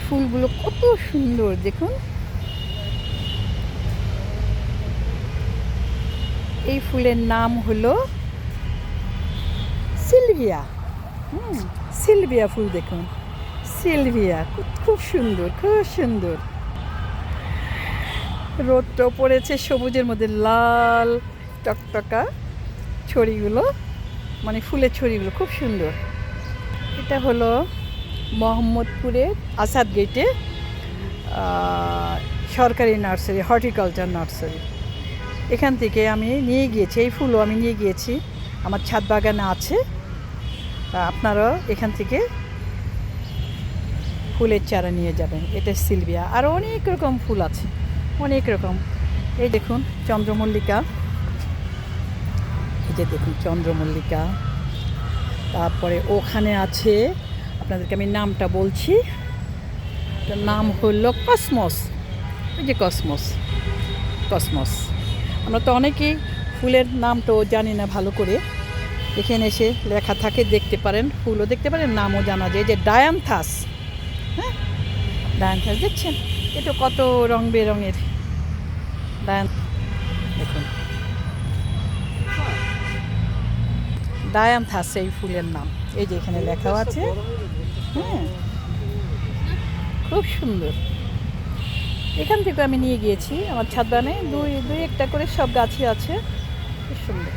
ফুলগুলো কত সুন্দর দেখুন। এই ফুলের নাম হলো সিলভিয়া। সিলভিয়া ফুল দেখুন, সিলভিয়া খুব সুন্দর, খুব সুন্দর। রোদটা পড়েছে সবুজের মধ্যে, লাল টকটকা ছড়িগুলো, মানে ফুলের ছড়িগুলো খুব সুন্দর। এটা হলো মোহাম্মদপুরের আসাদ গেটে সরকারি নার্সারি, হর্টিকালচার নার্সারি। এখান থেকে আমি নিয়ে গিয়েছি, এই ফুলও আমি নিয়ে গিয়েছি, আমার ছাদ বাগানে আছে। আপনারাও এখান থেকে ফুলের চারা নিয়ে যাবেন। এটা সিলভিয়া, আর অনেক রকম ফুল আছে, অনেক রকম। এই দেখুন চন্দ্রমল্লিকা, এই যে দেখুন চন্দ্রমল্লিকা। তারপরে ওখানে আছে, আপনাদেরকে আমি নামটা বলছি, তার নাম হলো কসমস। ওই যে কসমস, কসমস। আমরা তো অনেকেই ফুলের নামটাও জানি না ভালো করে, এখানে এসে লেখা থাকে, দেখতে পারেন, ফুলও দেখতে পারেন, নামও জানা যায়। যে ডায়ান্থাস, হ্যাঁ ডায়ান্থাস দেখছেন, এটা কত রং বেরঙের দেখুন, ডায়ান্থাস এই ফুলের নাম। এই যে এখানে লেখাও আছে, হ্যাঁ খুব সুন্দর। এখান থেকে আমি নিয়ে গিয়েছি আমার ছাদ বাগানে, দুই একটা করে সব গাছই আছে, খুব সুন্দর।